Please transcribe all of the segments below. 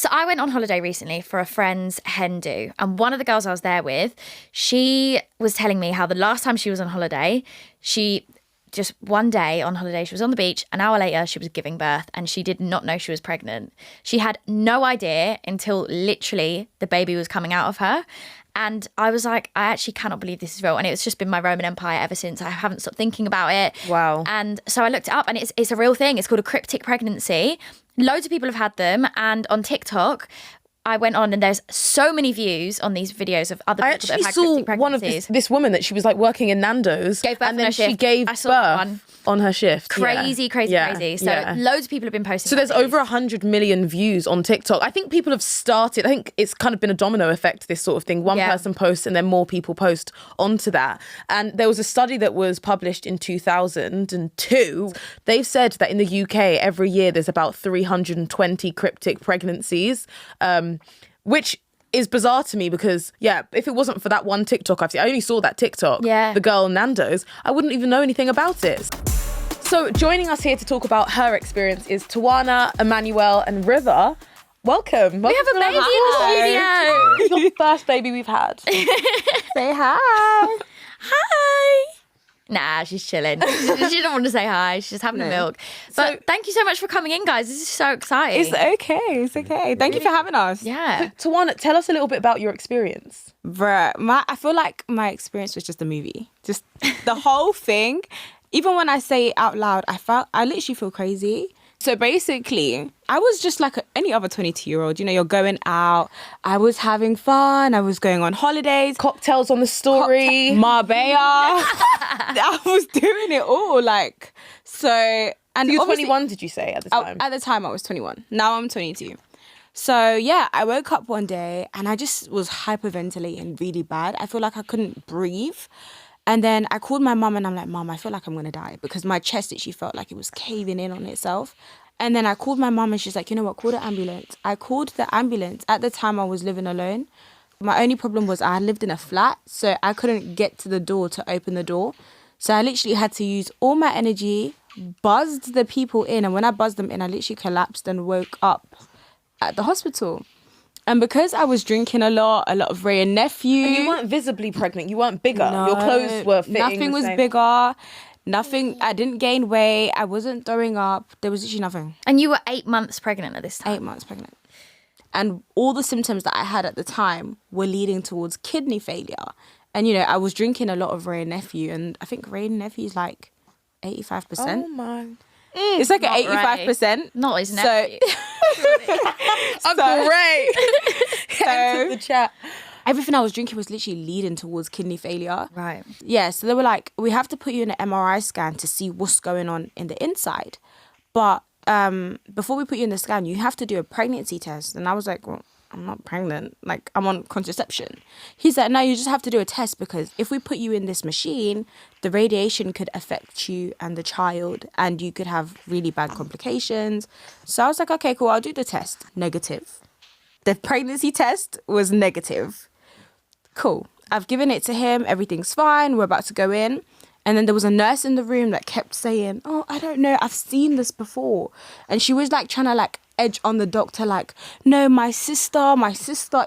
So I went on holiday recently for a friend's hen do, and one of the girls I was there with, she was telling me how the last time she was on holiday, she just one day on holiday, she was on the beach, an hour later she was giving birth and she did not know she was pregnant. She had no idea until literally the baby was coming out of her. And I was like, I actually cannot believe this is real. And it's just been my Roman Empire ever since. I haven't stopped thinking about it. Wow. And so I looked it up and it's a real thing. It's called a cryptic pregnancy. Loads of people have had them. And on TikTok, I went on and there's so many views on these videos of other people that have had cryptic pregnancies. One of this woman that she was like working in Nando's. Gave birth and on then her shift. she gave I saw birth that one. on her shift. Crazy. So loads of people have been posting. So there's over 100 million views on TikTok. I think people have started, I think it's kind of been a domino effect, this sort of thing. One person posts and then more people post onto that. And there was a study that was published in 2002. They've said that in the UK, every year there's about 320 cryptic pregnancies, which is bizarre to me because, if it wasn't for that one TikTok I've seen, I only saw that TikTok, the girl Nando's, I wouldn't even know anything about it. So joining us here to talk about her experience is Tawana, Emmanuel and River. Welcome. We have a baby in the studio. Your first baby we've had. Say hi. Hi. Nah, she's chilling. She doesn't want to say hi. She's just having a milk. But thank you so much for coming in, guys. This is so exciting. It's okay. Thank you for having us. Yeah. Tawana, tell us a little bit about your experience. Bruh, I feel like my experience was just a movie. Just the whole thing. Even when I say it out loud, I literally feel crazy. So basically, I was just like any other 22-year-old. You know, you're going out. I was having fun. I was going on holidays. Cocktails on the story. Marbella. I was doing it all. Like, so... And so you're 21, did you say, at the time? At the time, I was 21. Now I'm 22. So, yeah, I woke up one day and I just was hyperventilating really bad. I feel like I couldn't breathe. And then I called my mum and I'm like, Mum, I feel like I'm going to die because my chest actually felt like it was caving in on itself. And then I called my mum and she's like, you know what, call the ambulance. I called the ambulance. At the time I was living alone. My only problem was I lived in a flat, so I couldn't get to the door to open the door. So I literally had to use all my energy, buzzed the people in. And when I buzzed them in, I literally collapsed and woke up at the hospital. And because I was drinking a lot of Ray and Nephew. And you weren't visibly pregnant. You weren't bigger. No, your clothes were fitting. Nothing was bigger. Nothing. I didn't gain weight. I wasn't throwing up. There was literally nothing. And you were 8 months pregnant at this time? 8 months pregnant. And all the symptoms that I had at the time were leading towards kidney failure. And, you know, I was drinking a lot of Ray and Nephew. And I think Ray and Nephew is like 85%. Oh, my. It's like an 85%. Not his nephew. Uncle Ray. So the chat. Everything I was drinking was literally leading towards kidney failure. Right. Yeah, so they were like, we have to put you in an MRI scan to see what's going on in the inside. But before we put you in the scan, you have to do a pregnancy test. And I was like, well, I'm not pregnant. Like, I'm on contraception. He's like, no, you just have to do a test because if we put you in this machine, the radiation could affect you and the child and you could have really bad complications. So I was like, okay, cool, I'll do the test. Negative. The pregnancy test was negative. Cool. I've given it to him. Everything's fine. We're about to go in. And then there was a nurse in the room that kept saying, oh, I don't know. I've seen this before. And she was like trying to like edge on the doctor, like, no, my sister.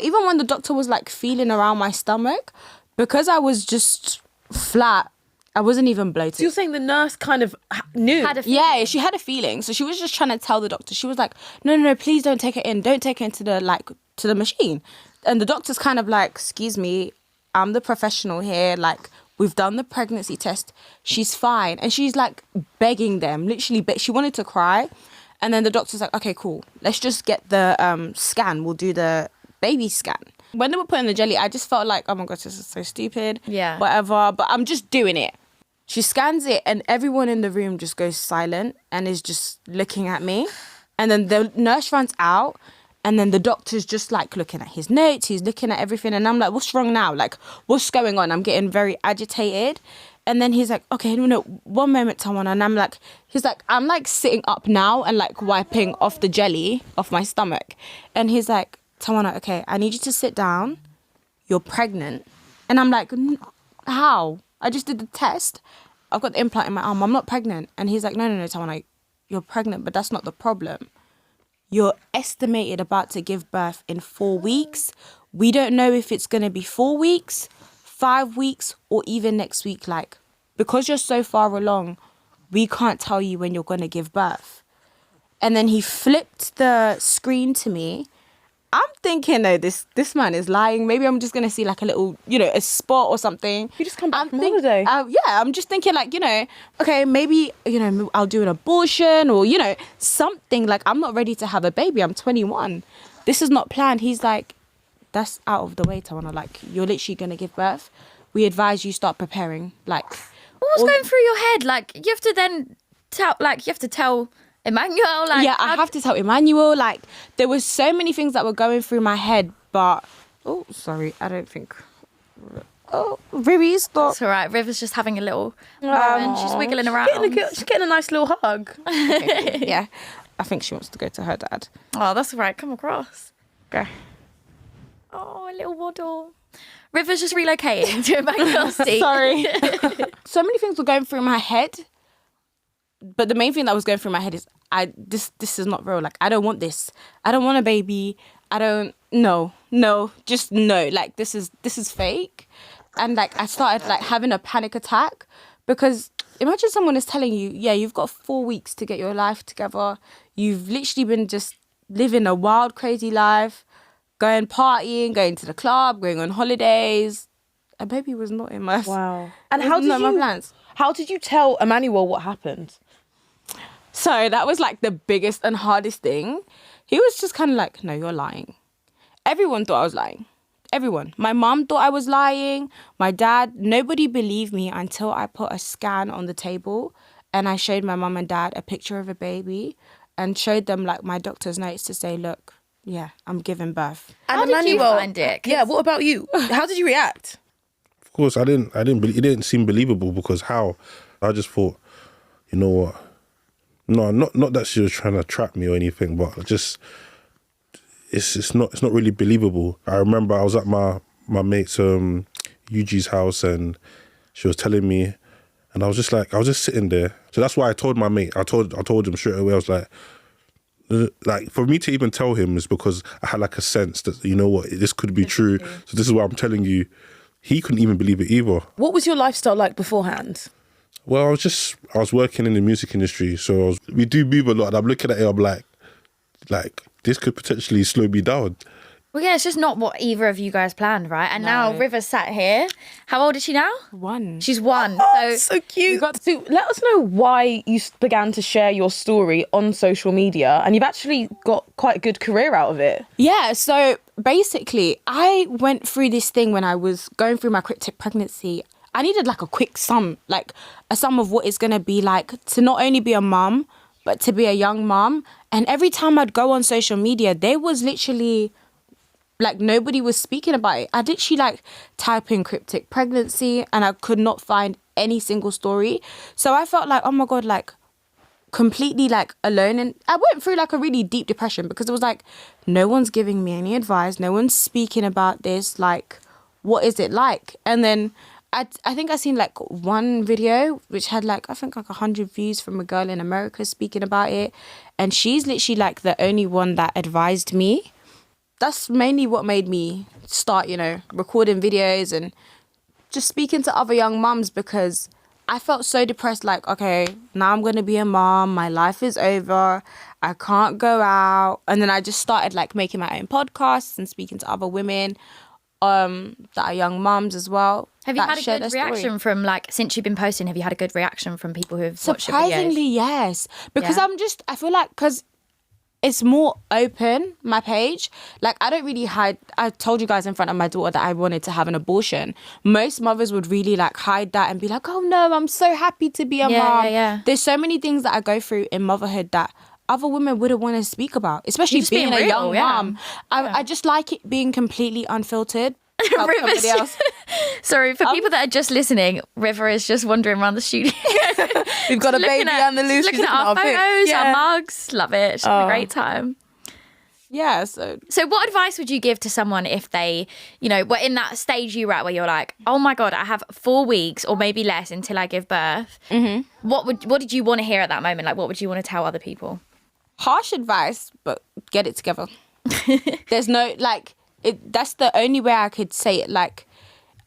Even when the doctor was like feeling around my stomach, because I was just flat, I wasn't even bloated. So you're saying the nurse kind of knew? Yeah, she had a feeling. So she was just trying to tell the doctor. She was like, no, please don't take her in. Don't take her into the machine. And the doctor's kind of like, excuse me, I'm the professional here. Like, we've done the pregnancy test. She's fine. And she's like begging them, literally. She wanted to cry. And then the doctor's like, okay, cool. Let's just get the scan. We'll do the baby scan. When they were putting the jelly, I just felt like, oh my gosh, this is so stupid. Yeah. Whatever. But I'm just doing it. She scans it and everyone in the room just goes silent and is just looking at me. And then the nurse runs out and then the doctor's just like looking at his notes. He's looking at everything. And I'm like, what's wrong now? Like, what's going on? I'm getting very agitated. And then he's like, okay, no, one moment, Tawana. And I'm like, I'm like sitting up now and like wiping off the jelly off my stomach. And he's like, Tawana, okay, I need you to sit down. You're pregnant. And I'm like, how? I just did the test. I've got the implant in my arm. I'm not pregnant. And he's like, no, Tawana, you're pregnant, but that's not the problem. you're estimated about to give birth in 4 weeks. We don't know if it's going to be 4 weeks, 5 weeks, or even next week. Like, because you're so far along, we can't tell you when you're going to give birth. And then he flipped the screen to me. I'm thinking, no, this man is lying. Maybe I'm just going to see like a little, a spot or something. You just come back from holiday. Yeah, I'm just thinking like, okay, maybe, I'll do an abortion or, something. Like, I'm not ready to have a baby. I'm 21. This is not planned. He's like, that's out of the way, Tawana. Like, you're literally going to give birth. We advise you start preparing. Like, what was going through your head? Like, you have to then tell Emmanuel, like... Yeah, I have to tell Emmanuel, like, there were so many things that were going through my head, but... Oh, sorry, I don't think... Oh, Riri, stop. It's all right, River's just having a little... and she's wiggling around. She's getting a nice little hug. Okay, yeah, I think she wants to go to her dad. Oh, that's all right, come across. Okay. Oh, a little waddle. River's just relocating to Emmanuel's seat. Sorry. So many things were going through my head, but the main thing that was going through my head is this is not real. Like, I don't want this. I don't want a baby. I don't just no. Like, this is fake. And like, I started like having a panic attack because imagine someone is telling you, yeah, you've got 4 weeks to get your life together. You've literally been just living a wild, crazy life, going partying, going to the club, going on holidays. A baby was not in my And how did my plans. How did you tell Emmanuel what happened? So that was like the biggest and hardest thing. He was just kind of like, no, you're lying. Everyone thought I was lying. Everyone. My mom thought I was lying. My dad, nobody believed me until I put a scan on the table and I showed my mom and dad a picture of a baby and showed them like my doctor's notes to say, look, yeah, I'm giving birth. And how did you find it? Yeah, what about you? How did you react? Of course, I didn't believe, it didn't seem believable because how? I just thought, you know what? No, not that she was trying to trap me or anything, but just it's not really believable. I remember I was at my mate's Yuji's house and she was telling me, and I was just sitting there. So that's why I told my mate. I told him straight away. I was like for me to even tell him is because I had like a sense that, you know what, this could be true. So this is what I'm telling you. He couldn't even believe it either. What was your lifestyle like beforehand? Well, I was working in the music industry, so we do move a lot, and I'm looking at it, I'm like, this could potentially slow me down. Well, yeah, it's just not what either of you guys planned, right? And now River's sat here. How old is she now? 1. She's 1. So cute. So let us know why you began to share your story on social media, and you've actually got quite a good career out of it. Yeah, so basically, I went through this thing when I was going through my cryptic pregnancy. I needed like a quick sum, like a sum of what it's going to be like to not only be a mum, but to be a young mum. And every time I'd go on social media, there was literally like nobody was speaking about it. I'd literally like type in cryptic pregnancy and I could not find any single story. So I felt like, oh my God, like completely like alone. And I went through like a really deep depression because it was like, no one's giving me any advice. No one's speaking about this. Like, what is it like? And then I think I seen like one video which had like, I think like 100 views from a girl in America speaking about it. And she's literally like the only one that advised me. That's mainly what made me start, recording videos and just speaking to other young mums because I felt so depressed. Like, okay, now I'm going to be a mom. My life is over. I can't go out. And then I just started like making my own podcasts and speaking to other women that are young mums as well. Have you had a good reaction from like, since you've been posting, have you had a good reaction from people who have watched your videos? Surprisingly, yes. Because I feel like, because it's more open, my page. Like, I don't really hide. I told you guys in front of my daughter that I wanted to have an abortion. Most mothers would really like hide that and be like, oh no, I'm so happy to be a mom. Yeah. There's so many things that I go through in motherhood that other women wouldn't want to speak about, especially being a young mom. I just like it being completely unfiltered. Somebody else. Sorry, for people that are just listening, River is just wandering around the studio. We've got a baby on the loose. Looking at our photos, our mugs. Love it. It's a great time. Yeah, so what advice would you give to someone if they, were in that stage you were at where you're like, oh my God, I have 4 weeks or maybe less until I give birth. Mm-hmm. What did you want to hear at that moment? Like, what would you want to tell other people? harsh advice, but get it together. There's no, like, that's the only way I could say it. Like,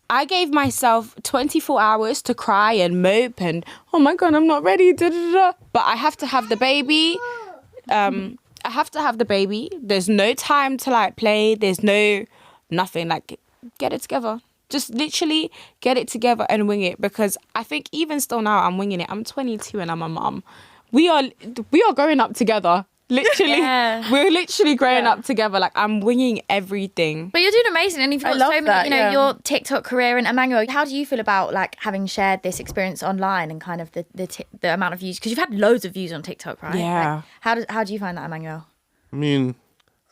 I gave myself 24 hours to cry and mope and, oh my God, I'm not ready, da, da, da. But I have to have the baby. There's no time to, like, play. There's nothing. Like, get it together. Just literally get it together and wing it, because I think even still now I'm winging it. I'm 22 and I'm a mum. We are growing up together. Literally, we're literally growing up together. Like, I'm winging everything. But you're doing amazing, and you've got so many, that, your TikTok career. And Emmanuel, how do you feel about like having shared this experience online and kind of the amount of views? Because you've had loads of views on TikTok, right? Yeah. Like, how do you find that, Emmanuel? I mean,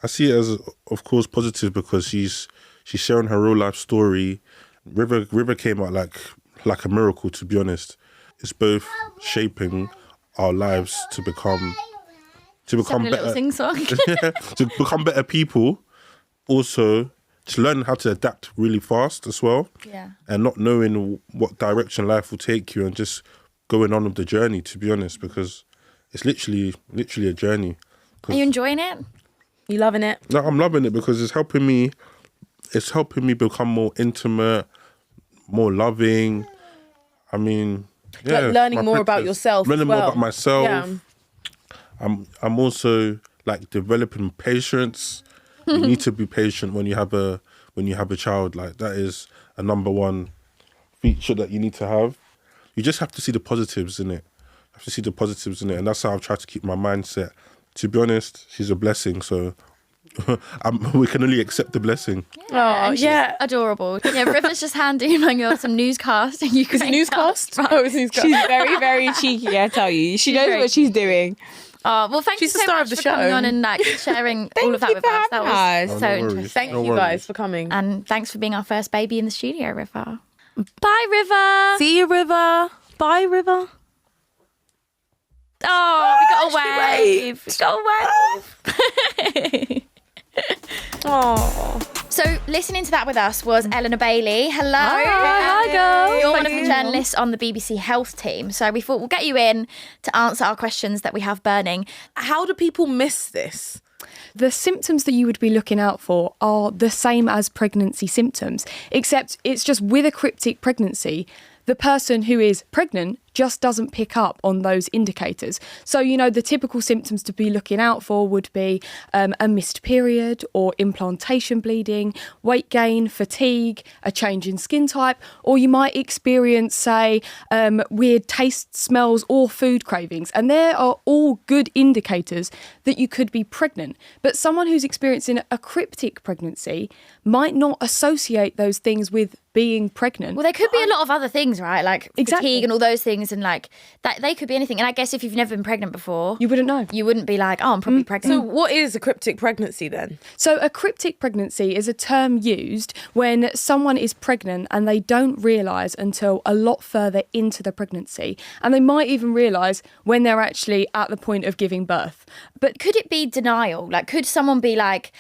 I see it as, of course, positive, because she's sharing her real life story. River came out like a miracle, to be honest. It's both shaping our lives to become better, Sing-song. to become better people. Also, to learn how to adapt really fast as well. Yeah. And not knowing what direction life will take you, and just going on with the journey, to be honest, because it's literally a journey. Are you enjoying it? You loving it? No, I'm loving it, because it's helping me become more intimate, more loving. I mean, yeah, like learning more about yourself. Learning more about myself. Yeah. I'm also like developing patience. You need to be patient when you have a child. Like, that is a number one feature that you need to have. You just have to see the positives in it. And that's how I've tried to keep my mindset. To be honest, she's a blessing, so we can only accept the blessing. Oh, yeah. Adorable. Yeah, River's just handing Emmanuel some newscast. And you Is it newscast? Oh, it's newscast. She's very, very cheeky, I tell you. She knows what she's doing. Oh, well, thank you She's the so star much of the for show. coming on and like sharing all of that you with for us. That having was us. so No worries. interesting. Thank No you worries. guys for coming. And thanks for being our first baby in the studio, River. Bye, River. See you, River. Bye, River. Oh, we got a wave. We got a wave. Oh. So listening to that with us was Elena Bailey. Hello. Hi, girl. You're one of the journalists on the BBC Health team. So we thought we'll get you in to answer our questions that we have burning. How do people miss this? The symptoms that you would be looking out for are the same as pregnancy symptoms, except it's just with a cryptic pregnancy, the person who is pregnant just doesn't pick up on those indicators. So, the typical symptoms to be looking out for would be a missed period or implantation bleeding, weight gain, fatigue, a change in skin type, or you might experience, say, weird taste, smells, or food cravings. And there are all good indicators that you could be pregnant. But someone who's experiencing a cryptic pregnancy might not associate those things with being pregnant. Well, there could be a lot of other things, right? Like Exactly. fatigue and all those things, and like that they could be anything. And I guess if you've never been pregnant before, You wouldn't know. you wouldn't be like, oh, I'm probably So pregnant. what is a cryptic pregnancy then? So a cryptic pregnancy is a term used when someone is pregnant and they don't realise until a lot further into the pregnancy. And they might even realise when they're actually at the point of giving birth. But could it be denial? Like, could someone be like,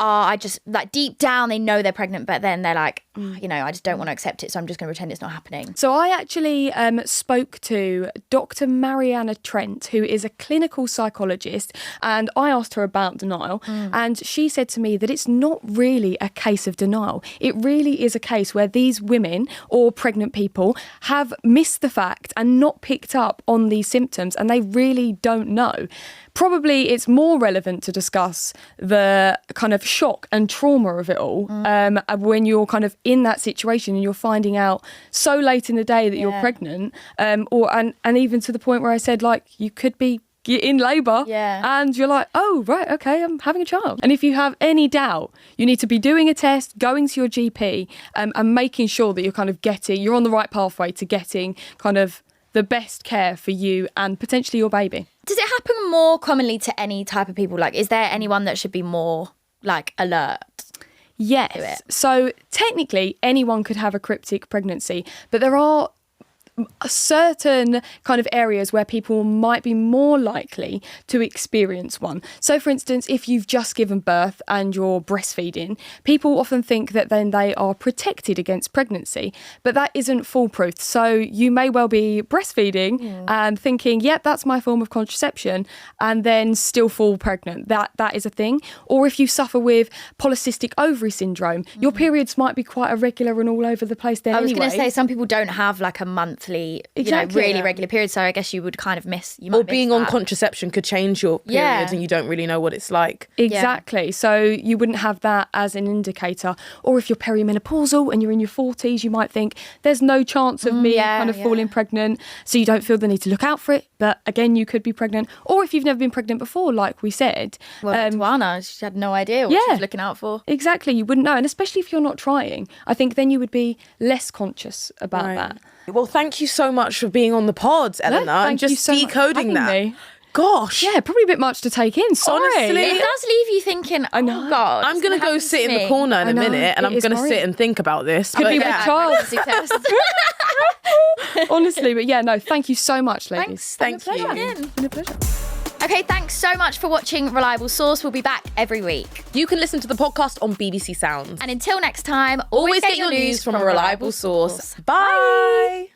I just, like, deep down they know they're pregnant, but then they're like, I just don't want to accept it, so I'm just going to pretend it's not happening. So I actually spoke to Dr. Mariana Trent, who is a clinical psychologist, and I asked her about denial, and she said to me that it's not really a case of denial. It really is a case where these women or pregnant people have missed the fact and not picked up on these symptoms, and they really don't know. Probably it's more relevant to discuss the kind of shock and trauma of it all when you're kind of in that situation and you're finding out so late in the day that you're pregnant, and even to the point where I said, like, you could be in labour and you're like, oh, right, okay, I'm having a child. And if you have any doubt, you need to be doing a test, going to your GP and making sure that you're on the right pathway to getting kind of the best care for you and potentially your baby. Does it happen more commonly to any type of people? Like, is there anyone that should be more, like, alert? Yes. So technically anyone could have a cryptic pregnancy, but there are certain kind of areas where people might be more likely to experience one. So, for instance, if you've just given birth and you're breastfeeding, people often think that then they are protected against pregnancy, but that isn't foolproof. So you may well be breastfeeding and thinking, yep, that's my form of contraception, and then still fall pregnant. That is a thing. Or if you suffer with polycystic ovary syndrome, your periods might be quite irregular and all over the place then I was anyway. going to say, some people don't have like a monthly, Exactly. really regular period, so I guess you would kind of miss, Or being on contraception could change your period Yeah. and you don't really know what it's like. Exactly. So you wouldn't have that as an indicator. Or if you're perimenopausal and you're in your 40s, you might think there's no chance of me kind of falling pregnant, so you don't feel the need to look out for it. But again, you could be pregnant. Or if you've never been pregnant before, like we said. Well, Tawana, she had no idea what she was looking out for. Exactly. You wouldn't know. And especially if you're not trying, I think then you would be less conscious about that. Well, thank you so much for being on the pod, Eleanor, and thank you just so much for decoding having that. me. Gosh. Yeah, probably a bit much to take in. Sorry. Honestly. It does leave you thinking, oh God. I'm going to go sit in the corner in a minute and I'm going to sit and think about this. Could be with child. Pregnancy test. Honestly, but yeah, no, thank you so much, ladies. Thanks. Thank you. It's It's been a pleasure. Okay, thanks so much for watching Reliable Source. We'll be back every week. You can listen to the podcast on BBC Sounds. And until next time, Always get your news from a reliable source. Bye.